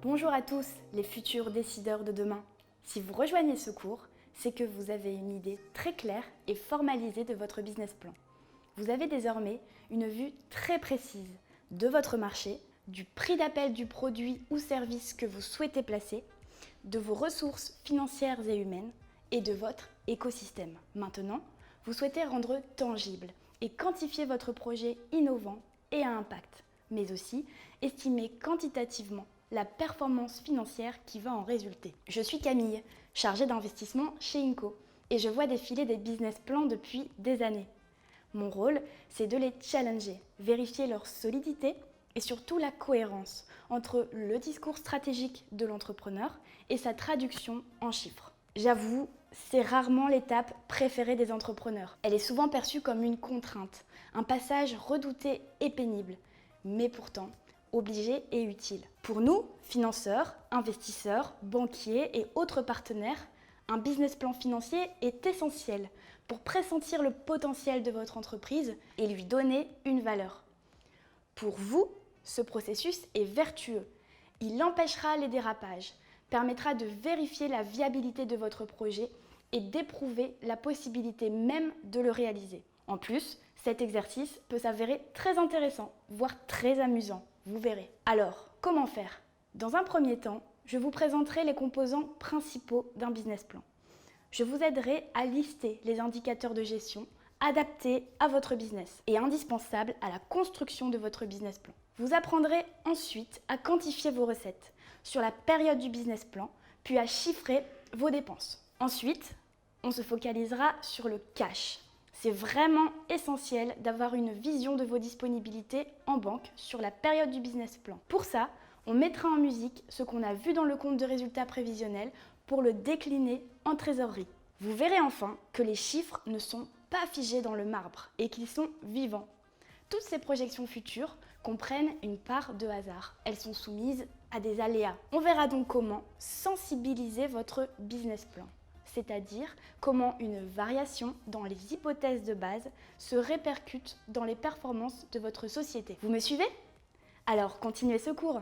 Bonjour à tous, les futurs décideurs de demain. Si vous rejoignez ce cours, c'est que vous avez une idée très claire et formalisée de votre business plan. Vous avez désormais une vue très précise de votre marché, du prix d'appel du produit ou service que vous souhaitez placer, de vos ressources financières et humaines et de votre écosystème. Maintenant, vous souhaitez rendre tangible et quantifier votre projet innovant et à impact, mais aussi estimer quantitativement la performance financière qui va en résulter. Je suis Camille, chargée d'investissement chez Inco, et je vois défiler des business plans depuis des années. Mon rôle, c'est de les challenger, vérifier leur solidité et surtout la cohérence entre le discours stratégique de l'entrepreneur et sa traduction en chiffres. J'avoue, c'est rarement l'étape préférée des entrepreneurs. Elle est souvent perçue comme une contrainte, un passage redouté et pénible, mais pourtant obligé et utile. Pour nous, financeurs, investisseurs, banquiers et autres partenaires, un business plan financier est essentiel pour pressentir le potentiel de votre entreprise et lui donner une valeur. Pour vous, ce processus est vertueux. Il empêchera les dérapages, permettra de vérifier la viabilité de votre projet et d'éprouver la possibilité même de le réaliser. En plus, cet exercice peut s'avérer très intéressant, voire très amusant, vous verrez. Alors, comment faire ? Dans un premier temps, je vous présenterai les composants principaux d'un business plan. Je vous aiderai à lister les indicateurs de gestion adaptés à votre business et indispensables à la construction de votre business plan. Vous apprendrez ensuite à quantifier vos recettes sur la période du business plan, puis à chiffrer vos dépenses. Ensuite, on se focalisera sur le cash. C'est vraiment essentiel d'avoir une vision de vos disponibilités en banque sur la période du business plan. Pour ça, on mettra en musique ce qu'on a vu dans le compte de résultats prévisionnels pour le décliner en trésorerie. Vous verrez enfin que les chiffres ne sont pas figés dans le marbre et qu'ils sont vivants. Toutes ces projections futures comprennent une part de hasard. Elles sont soumises à des aléas. On verra donc comment sensibiliser votre business plan, c'est-à-dire comment une variation dans les hypothèses de base se répercute dans les performances de votre société. Vous me suivez ? Alors continuez ce cours.